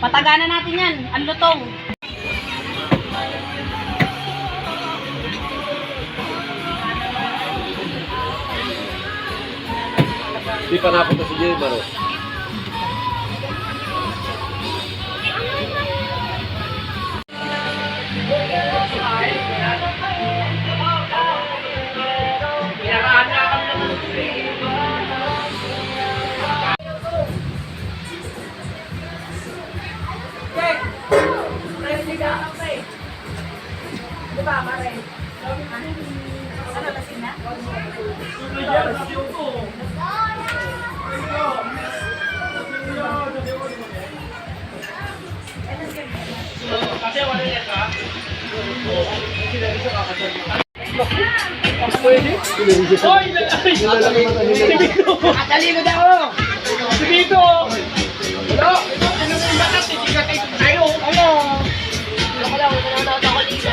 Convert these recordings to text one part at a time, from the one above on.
Pataganan natin yan. Ang lutong. Hindi pa napunta si Jay Maro. Nakadali mo daw! Dito! Hello? Tayo! Ano? Ako daw, nanonood ako dito.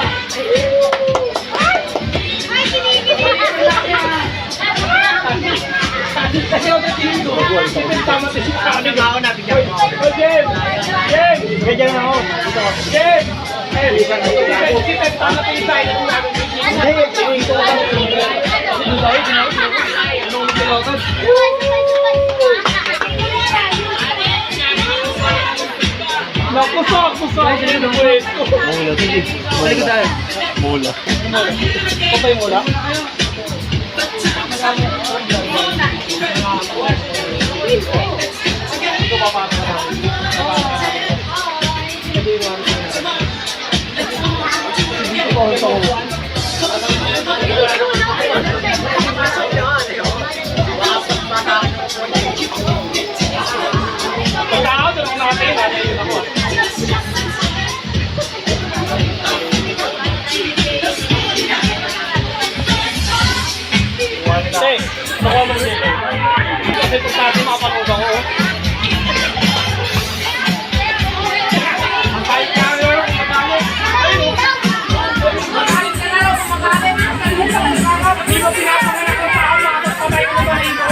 Ay, kasi ako dito. Tama sa siya. Ako natin dyan. Jen! Jen! Jen ako. Jen! Jen! Tama sa tayo. Nakusa! Mula, sige. Balik ko tayo. Mula. Kapay mula? Ito papasok na. Kasi kung sa atin makapanood ako, ang kahit camera, kumagalit. Hindi mo pinapanganak ng tao na kapag patay ko na bahin ko.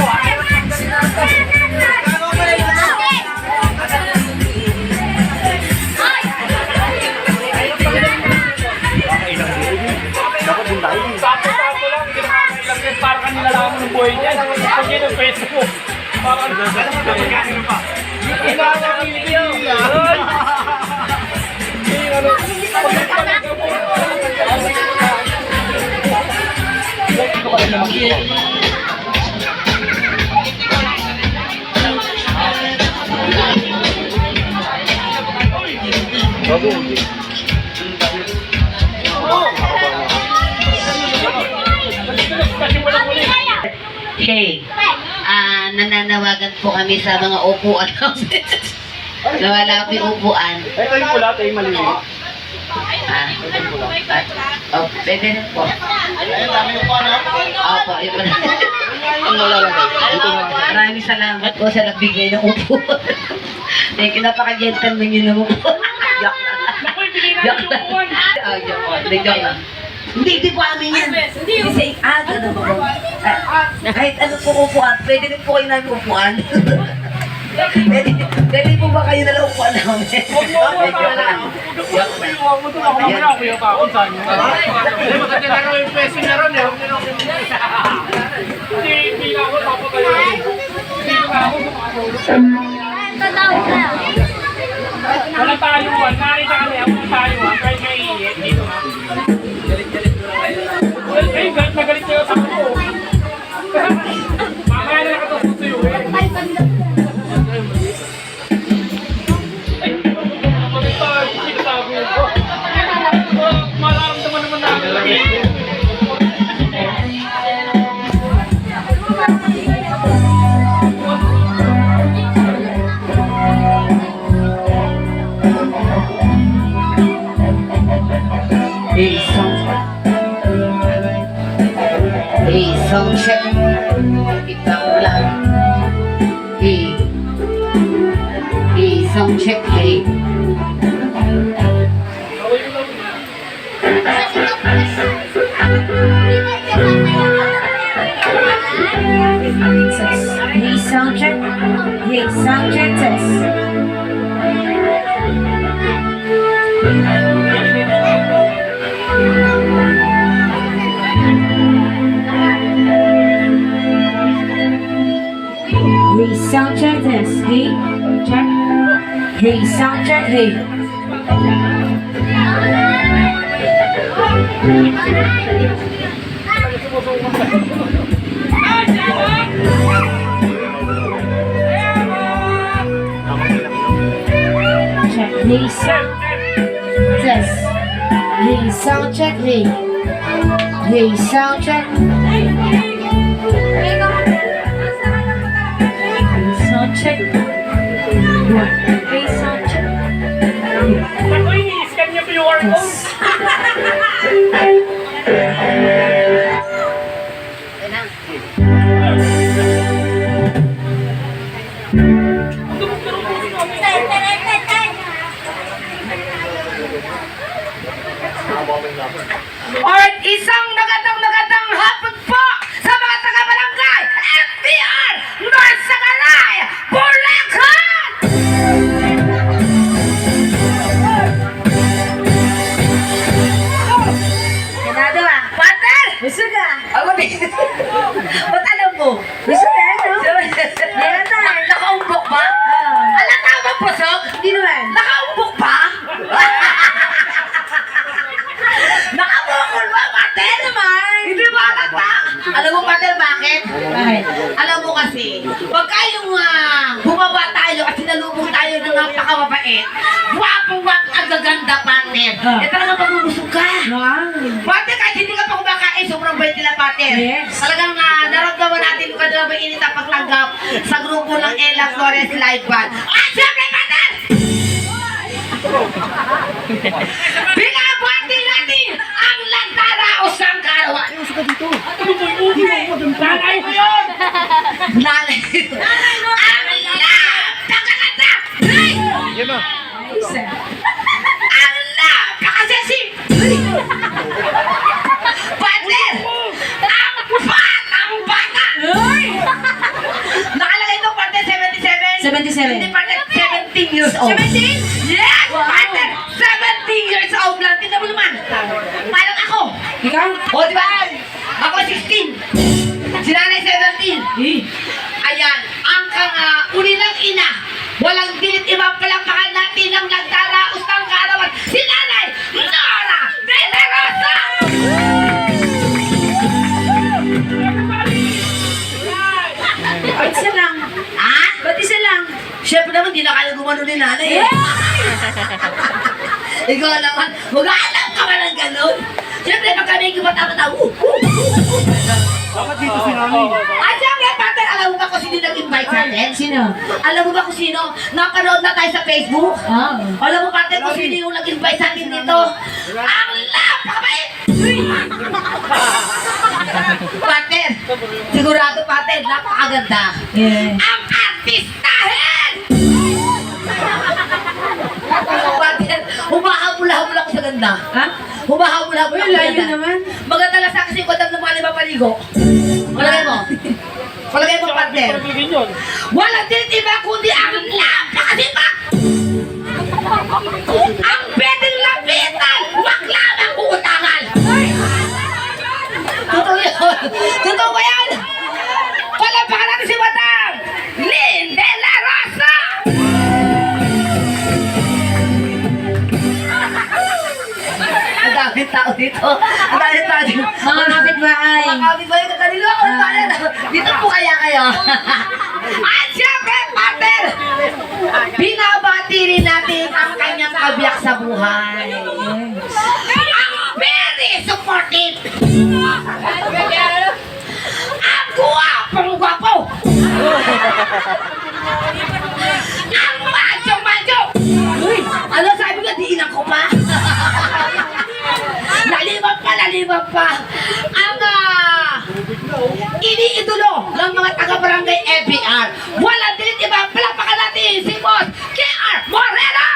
Sapo-sapo lang, hindi nakakailang yan. Para kanila lang ng buhay niyan. Pag yun ang pwesto mo. Parang ano pa? Inakakilin nila. Hey, nananawagan po kami sa mga upuan namin. Nawala po yung upuan. Ito yung pula, ito yung maliit. Pwede rin po. Ayun, dami yung pala. Opo, yun po na. Ang malalagay. Dito na. Maraming salamat po sa nagbigay ng upuan. Thank you, napaka-gentleman yun naman po. Joke lang. Joke lang. Joke lang. Hindi po amin yan. Hindi. Ganun po. Kahit ano po upuan, pwede rin po kayo namin upuan. Pwede po ba kayo nalang upuan namin? Joke lang. Joke lang. Maganda na raw yung pwesto na ron eh. Hindi na ako papagayo. Hindi na ako wala tayuan. Nakita kami ako ng tayuan. Kahit naiinit. Dito na. Eh, nagalit kayo sa ako. Mamaya na nakatapos sa'yo eh. Ay, sinasabi ko. Malaramdaman naman namin lagi. Sound check. Kita ko lang. Sound check. Sound check test. Hey, sound check this. Hey, check. Hey, sound check. Hey. Check. Hey, sound test. Hey, sound check. Hey. Hey, sound check. Sound check. Hey, sound check. Ako, ini-scan niya po yung QR code. Alright, isang magandang hapon po sa mga taga-barangay FBR North Sagaray, Bulacan! Ganado ah. Partner! Gusto ka? Ako din. Ba't alam mo? Gusto ka, no? Meron na. Nakaumbok ba? Alata ba pusok? Hindi naman. Nakaumbok ba? Nakabukol ba, partner naman? Hindi ba alata? Alam mo, partner, bakit? Bakit? Alam mo kasi, pagka yung bumaba tayo at sinalubong tayo ng napakababait, gwapong-gwapong ang gaganda, partner. Eh talagang pagmubusog ka. Wow. Partner, kahit hindi ka pa kumakain, sobrang bait nila, partner. Yes. Talagang naramdaman natin kung ano ba init ang pagtanggap sa grupo ng Ella Flores Live Band. At syempre, partner! Binabati natin ang Lantaraos ng Karawan. Nanay ko yun! Nanay. Ang napakaganda. Ay! Yan na. Ang napakasexy. Partner! Ang bata! Nakalagay ito, partner, 77. 77. Hindi, partner, 17 years old. 17? Yes, partner! 17 years old lang. Tignan mo naman. Parang ako. Ikaw? O, di ba? Ako 16. Si nanay 17. Ayan, ang unilang ina. Walang dilit ibang palampakan natin ng nagdaraos ng Karawan. Si nanay Nora De La Rosa! Ba't isa lang? Ha? Ba't isa lang? Siyempre naman, di na kaya gumano ni nanay eh. Ikaw naman, mag-aalam ka ba ng ganun? Siyempre, pag kami gumata-mata, Dapat dito si Nani. At siyempre, partner, alam mo ba kung sino nag-invite sa atin? Sino? Alam mo ba kung sino? Napanood na tayo sa Facebook? Oh. Alam mo, partner, kung sino yung nag-invite sa atin dito? Ang napakabait! Partner, sigurado, partner, napakaganda. Yeah. Ang artistahin! Partner, humahabol-habol ako sa ganda. Ha? Humahabol-habol ako Uy, sa layo ganda. naman. Maganda lang sa kasi kodang ng mga lima paligo. Palagay mo. Palagay mo, partner. Pagiging yun. Walang dilit iba kundi ang napakasipak! Ang pwedeng lapitan! Wag lamang uutangan! Totoo yun! Totoo ba yan? Palampakan natin si Madam Lynn De La Rosa! Ang daming tao dito. Ang daming tao dito. Mga kapitbahay. Mga kapitbahay ka kanilo ako. Dito po kaya kayo. At syempre, partner, binabati rin natin ang kanyang kabiyak sa buhay. Ang very supportive. Ang guwapong-gwapo. Ang macho-macho. Ano sabi ko, diinan ko pa. Laliman pa. Ang iniidolo ng mga taga-barangay FBR. Walang dilit iba, palapakan natin si Boss KR Moreno!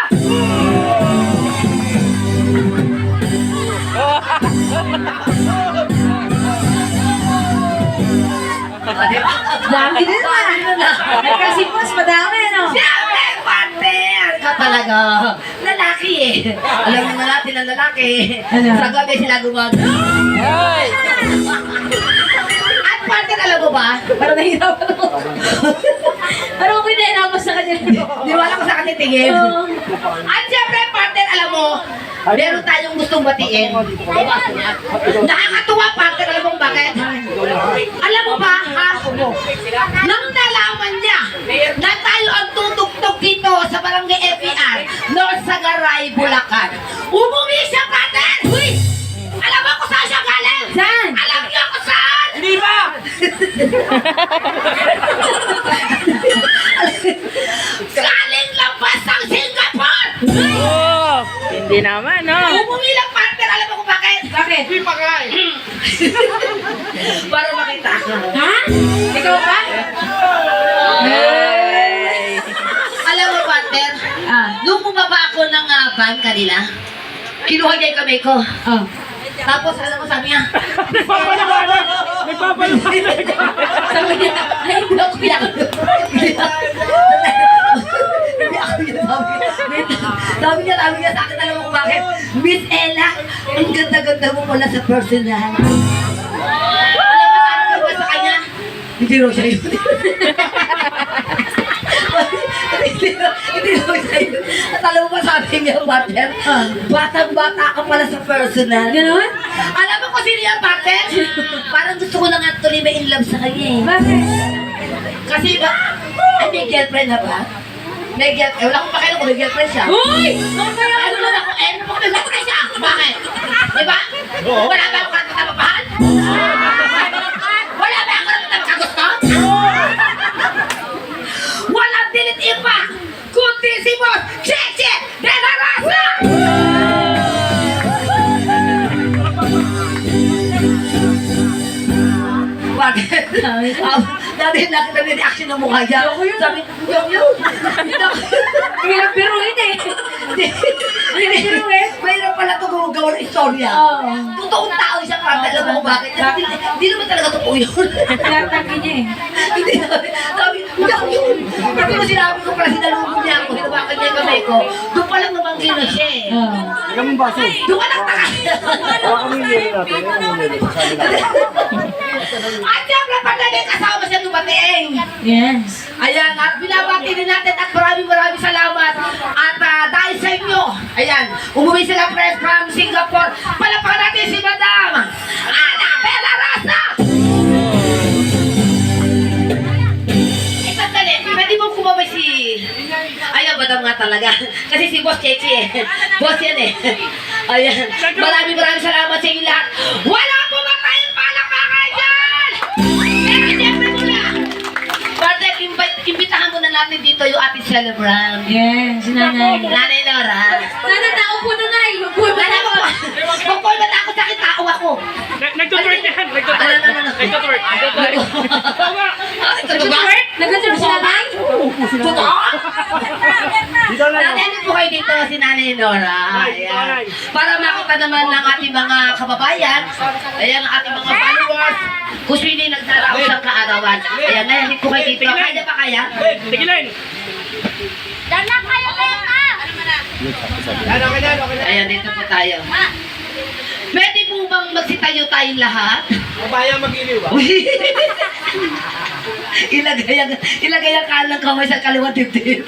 Dami din naman. Kasi mas madami, no? Siyempre, partner! talaga. Lalaki eh. Alam naman natin ang lalaki. Ano? Sa gabi sila gumagawa. At partner, alam mo ba? Parang nahihirapan ako. Ano ko pinahirapan sa kanya? Di wala ko sa kanya tingin. Oo. At syempre, partner, alam mo, meron tayong gustong batiin. Nakakatuwa, partner, alam mo bakit? Alam mo ba, ha? Nang nalaman niya na tayo ang tutugtog dito sa Barangay FER, North Sagaray, Bulacan. Umuwi siya, partner! Uy! Alam mo kung saan siya galing? Saan? Alam niyo kung saan? Hindi ba? Galing lampas ng Singapore! Oh, hindi naman, no? Umuwi lang, partner. Alam mo kung bakit? Bakit? Hindi pa nga eh. Para makita ka. Ha? Ikaw ba? Alam mo, partner, nung bumaba ako ng van kanina, kinuha niya yung kamay ko. Oh. Tapos, alam mo, sabi niya, Nagpapaliwanag! Nagpapaliwanag! Sabi niya, ay, hindi ako Hindi ako. Hindi ako yun. Sabi niya sa akin, alam mo kung bakit? Miss Ella, ang ganda-ganda mo mula sa personal. Alam mo, sabi ko sa kanya, hindi raw siya yun. Hindi raw siya yun. At alam mo ba sabi niya, partner? Batang-bata ka pala sa personal. Ganon? Alam mo kung sino yan, partner? Parang gusto ko lang actually may in love sa kanya eh. Bakit? Kasi ba, ay may girlfriend na ba? May girlfriend, wala akong pakialam kung may girlfriend siya. Uy! Ano lang ako, ano mo kung may girlfriend siya? Bakit? Diba? Wala ba akong katatapahan? Wala ba ako ng kagusto? Walang dilit iba, kundi si Boss Cheche de la Rosa! Bakit? Dati nakita niya reaction ng mukha niya. Sabi, yung. Hirap biruin eh. Hirap biruin. Mayroon pala ito gumagawa ng istorya. Oo. Totoong tao siya, para alam mo kung bakit. Hindi naman talaga totoo yun. Tinatagi niya eh. Hindi naman. Sabi, hindi ako yun. Kasi mo sinabi ko pala, sinalubog niya ako, hinawakan niya yung kamay ko. Doon pa lang namangkin na siya eh. Oo. Ilang mong baso? Doon ka nagtaka. Baka kami nilo natin. Ano yung nilo? Sabi natin. At siyempre, pagdating kasama siya dumating. Yes. Ayan, at binabati din natin at maraming salamat. At dahil sa inyo, ayan, umuwi sila press from Singapore. Palapakan natin si Madam Ana Bella Rasa! Sandali, pwede mo kumabay si... Ayan, Madam nga talaga. Kasi si Boss Chechi eh. Boss yan eh. Ayan, maraming salamat sa inyo lahat. Wala po ba tayong palakpakan dyan? Pero siyempre muna, partner, imbitahan muna natin dito yung ating celebrant. Yes, nanay. Nanay Nora. Sana tao po na nay. Wala ko. Magkoy ba ako sa akin? Tao ako. Nagtutwerk yan! Nagtutwerk! Ano? Nagtutwerk! Oo nga! Ito ba? Nag-search na nanay? Totoo? Dito na. Nanay po kayo dito si Nanay Nora. Ayan. Para makita naman ng ating mga kababayan, ayan ang ating mga followers, kung sino yung nagdaraos ng kaarawan. Ayan, ngayon po kayo dito. Kaya pa kaya? Tigilin! Okay na. Ayan, dito po tayo. Pwede po bang magsitayo tayong lahat? Mabayang mag-iliw ah. ilagay ang kalang kamay sa kaliwang dibdib.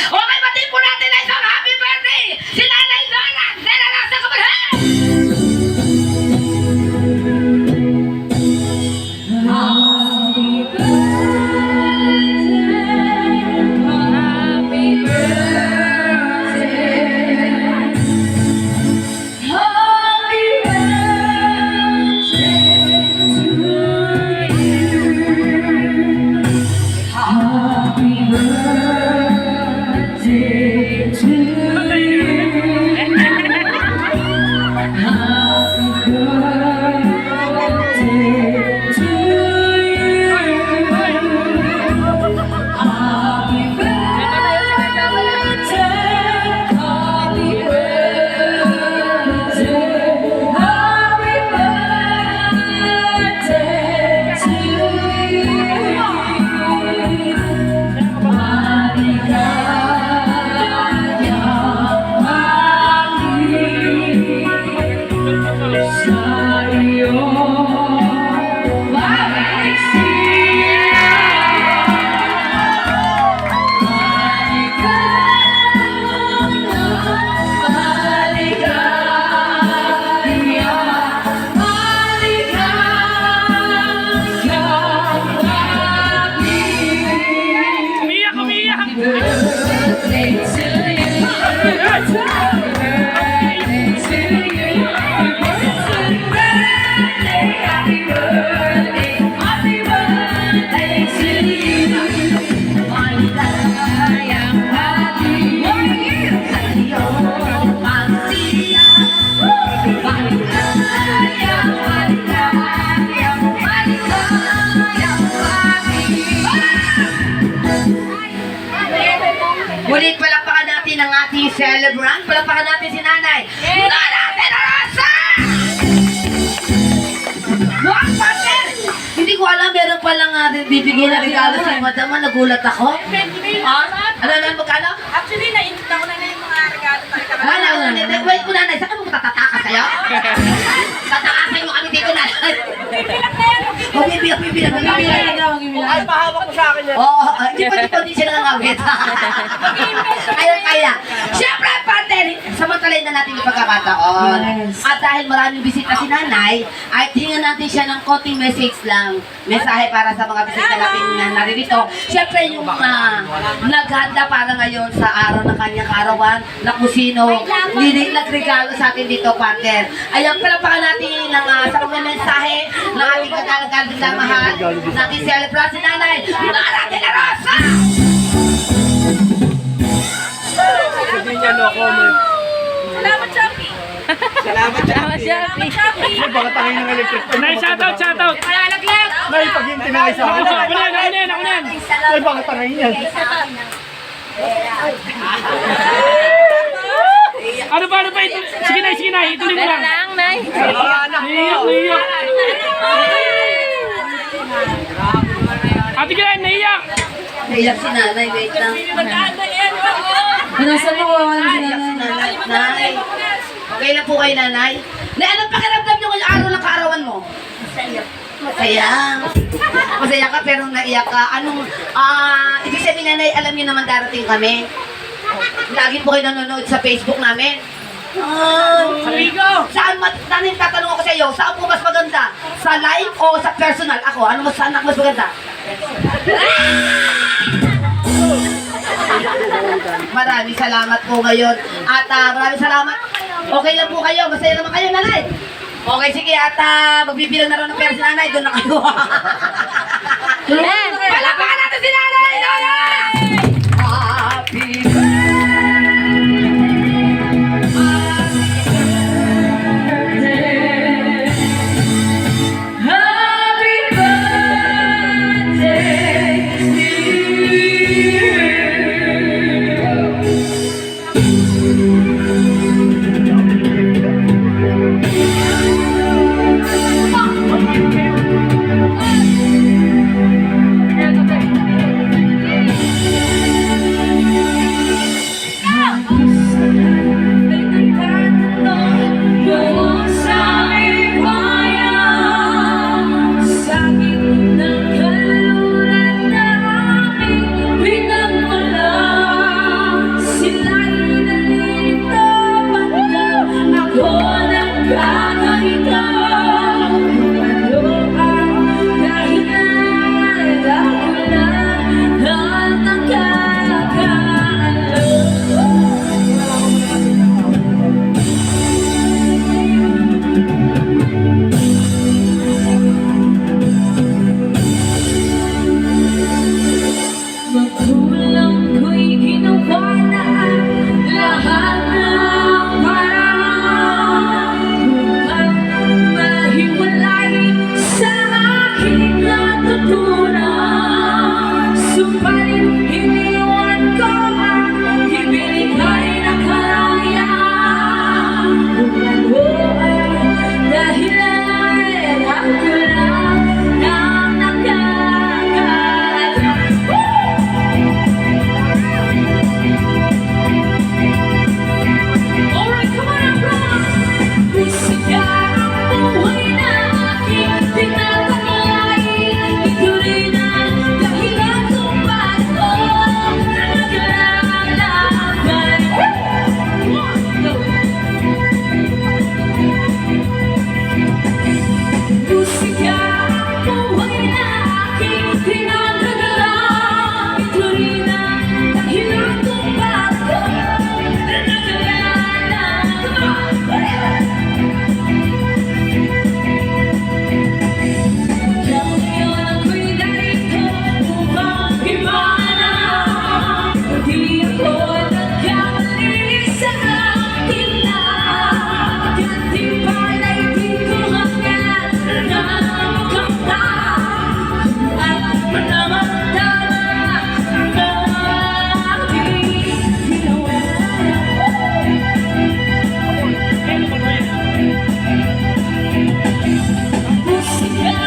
Okay, batiin po natin na isang happy birthday! Si Nanay Nora! Nela Rasa Kamalhan! Happy birthday Umiyak, umiyak! Mulit palakpakan natin ang ating celebrant. Palakpakan natin si Nanay. Nana de la Rosa! Wow, partner! Hindi ko alam, meron palang bibigyan na regalo sa madama. Nagulat ako. Ano na, magkano? Actually, nainit ako na yung mga regalo talaga. Wait mo, Nanay. Saan ka mo tatataka sa'yo? Tatakasan mo kami dito, Nanay. Bibiyak. Ay, mahawak mo sa akin yan. Oo, hindi pa di siya nangangawit. Kaya. Siyempre, partner, samantalay na natin yung pagkakataon. At dahil maraming bisita si Nanay, ay hingan natin siya ng konting message lang. Mensahe para sa mga bisita natin na naririto. Siyempre, yung naghanda para ngayon sa araw ng kanyang karawan, na kusino, nagregalo sa atin dito, partner. Ayan, palapakan natin sa mga mensahe ng ating kagalagal na mahal, natin celebrate si Nanay, Nana de la Rosa! Sabi niya, no comment. Salamat, Shopee! Salamat, Salamat, Shopee! Ay, baka tayo ng electric. Nay, shoutout, shoutout! Malalaglag! Nay, pag-hintay na kayo sa akin. Ako yan! Ay, baka tangayin yan. Ano ba ito? Sige, Nay, ituloy mo lang. lang, Nay. Naiyak. Ate Glenn, naiyak. Naiyak si Nanay, wait lang. Nasaan mo kawawa naman si Nanay? Nanay, okay lang po kayo, Nanay? Anong pakiramdam nyo ngayong araw ng kaarawan mo? Masaya. Masaya ka pero naiyak ka. Ibig sabihin, Nanay, alam niyo naman darating kami. Lagi po kayo nanonood sa Facebook namin. Nanay, tatanong ako sa iyo, saan po mas maganda? Sa live o sa personal? Ako, saan ako mas maganda? Maraming salamat po ngayon. At maraming salamat. Okay lang po kayo. Masaya naman kayo, Nanay. Okay, sige. At magbibilang na rin ng pera si Nanay. Doon na kayo. Palapakan natin si Nanay! Nanay! Happy pinagkakta at manamagdala na aking ginawa. Musika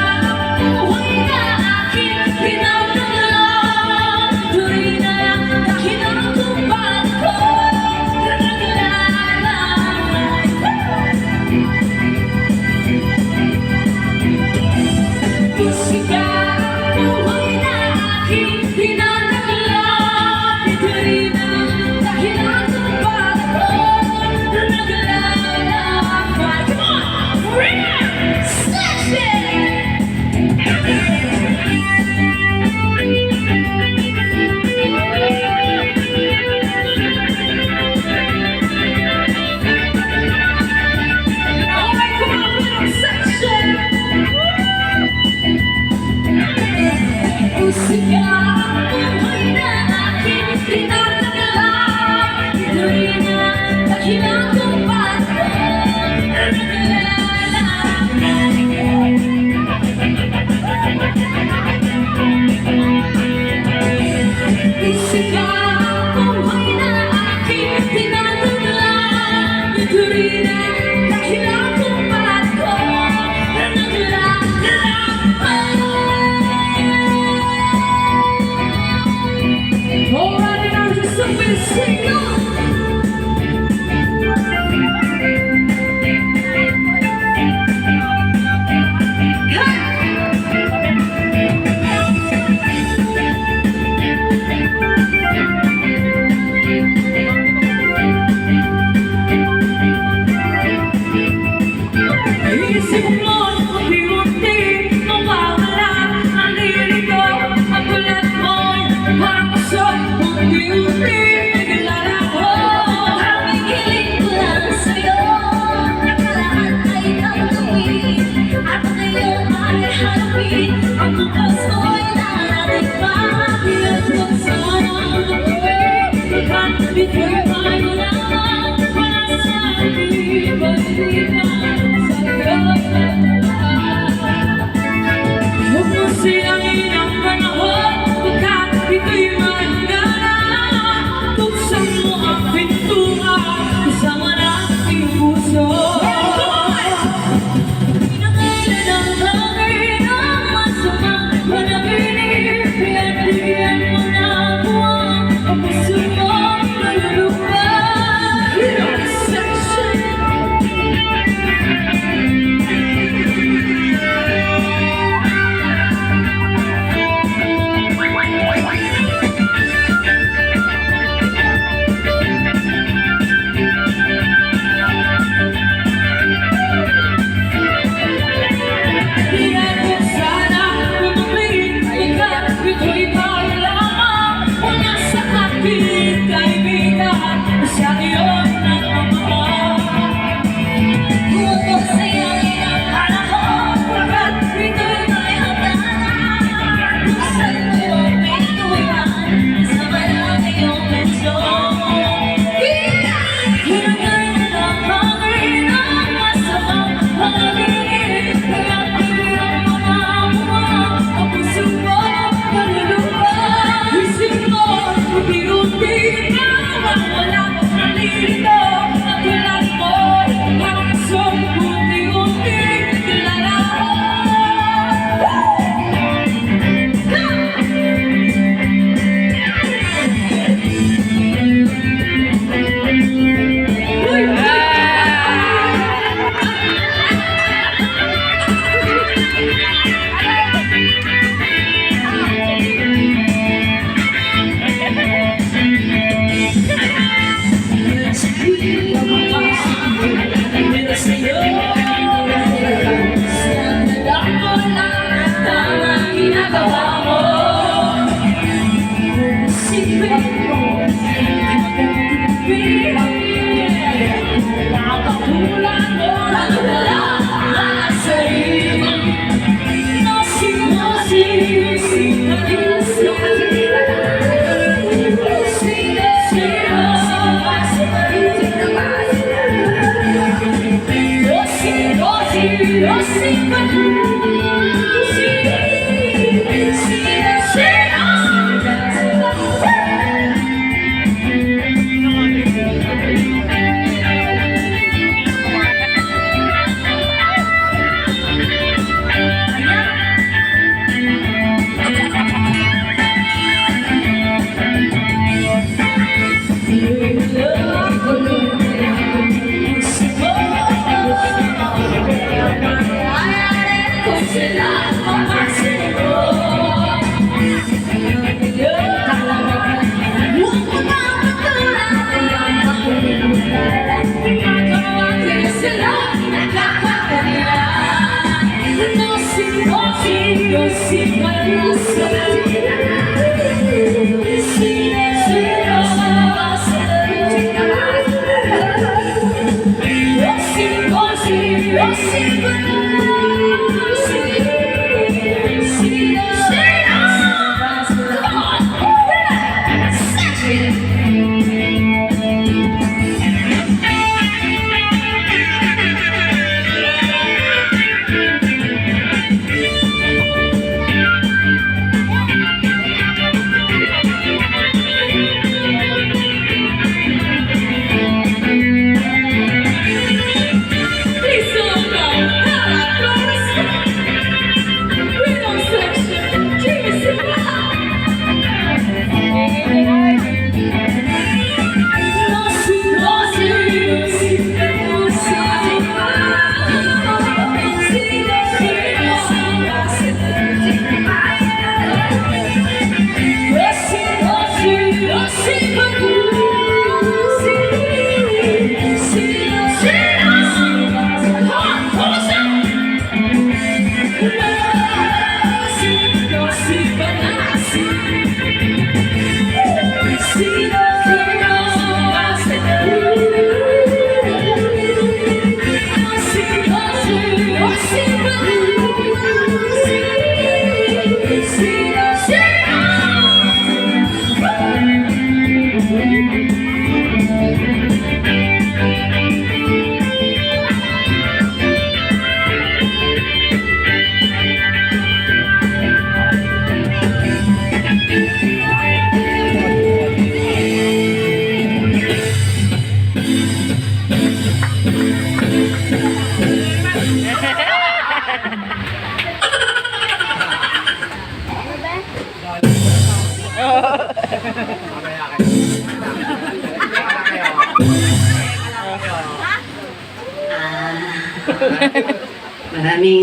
ay na aking pinagdala, tuloy na lang kinakupad ko na naglalakad.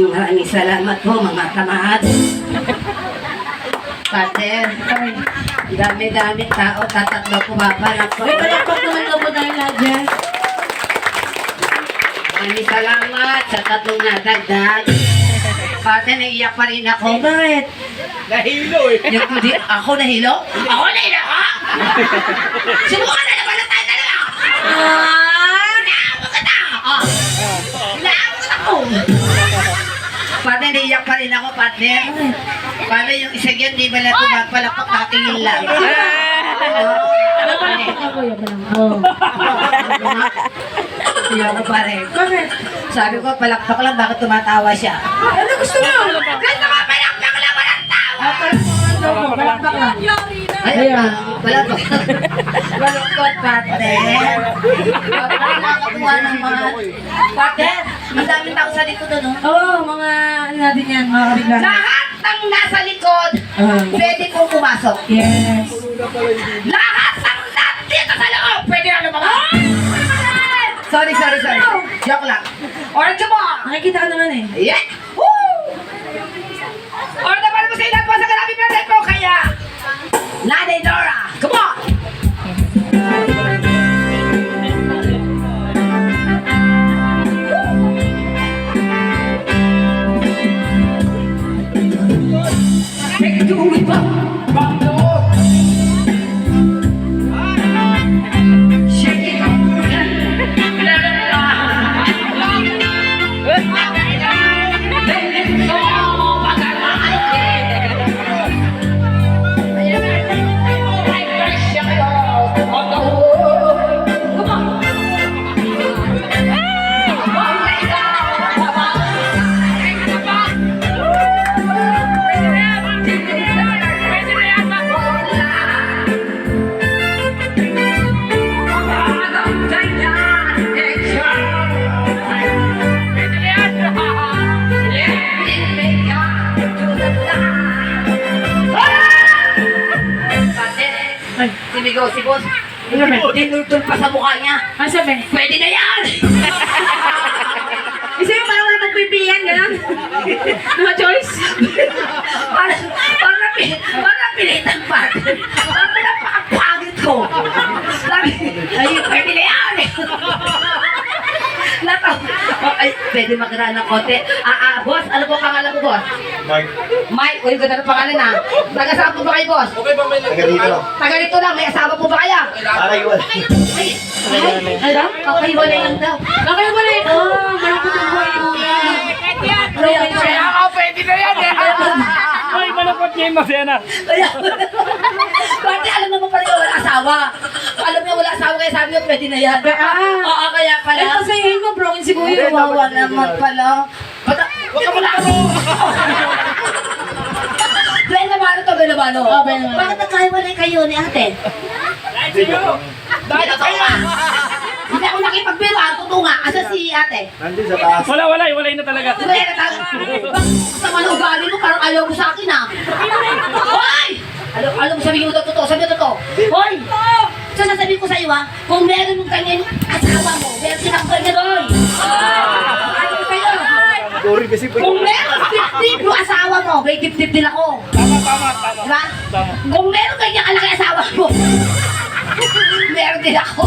Maraming salamat po mga kamahal. Pater, dami-dami tao, tatatlo po papanak po. May palakpak naman daw po tayo lahat dyan. Maraming salamat sa tatlong nadagdag. Pater, naiiyak pa rin ako. Bakit? Nahilo eh. Ako nahilo? Ako nahilo ka? Subukan na naman na tayo dalawa! Inaawag ka na! Inaawag ka na! Partner, naiiyak pa rin ako, partner. Paano yung isa yan, di ba na pumapalakpak katingin lang? Palakpak ako yun lang. Oo. Hindi ako pare. Bakit? Sabi ko, palakpak lang, bakit tumatawa siya? Ano gusto mo? Gusto ko, palakpak lang, walang tawa! Palakpak lang. Ayun, palakpak. Malungkot, partner. Nakakatuwa naman. Partner, ang daming tao sa likod, ano? Oo, mga ano natin yan, mga kabiglan. Lahat ng nasa likod, pwede kong pumasok. Yes. Lahat ng nandito sa loob, pwede na lumabas. Sorry. Joke lang. Orange mo! Nakikita ka naman eh. Yeah! Woo! Order naman mo sa ilan po sa kalabi birthday ko, kaya... Nanay Dora, come on! Take it to me, Bob. Shake it up. Sinigaw si boss. Tinutol pa sa mukha niya. Ano sabi? Pwede na yan! Isa yung parang wala mong pipilian, gano'n? No choice? Para pilitan partner. Para napakapagod ko. Sabi, ay, pwede na yan. Ay, pwede magraan ng konti. Boss, ano po pangalan mo, boss? Mike, uy, ganda ng pangalan ha. Taga saan po ba kayo, boss? Taga dito lang, may asawa po ba kaya? Ay, kakaiwalay lang daw. Kakaiwalay. Malungkot ang buhay mo. Pwede na yan eh. Ay, malapot niya yung masaya na. Kaya, pati alam naman pala yung wala asawa. Alam niya wala asawa, kaya sabi niya pwede na yan. Oo, kaya pala. Eh, pasayahin mo, broken si Kuya. Wawa naman pala. Huwag ka muna ako! Benabano to, Benabano. Benabano. Bakit nagkahiwalay kayo ni ate? Bakit kayo? Hindi ako nakipagbiro, totoo nga. Asa si ate? Nandun sa taas. Walay na talaga. Sa mga ugali mo, parang ayaw mo sa akin ah. Hoy! Alam mo sabihin mo ito totoo, sabi mo totoo. Hoy! So sasabihin ko sa iyo kung meron mong ganyan asawa mo, meron silang ganyan, hoy! Ano ko sa'yo? Sorry kasi Kung meron dip-dip yung asawa mo, may dip-dip din ako. Tama. Diba? Kung meron ganyan kalaki asawa mo, meron din ako.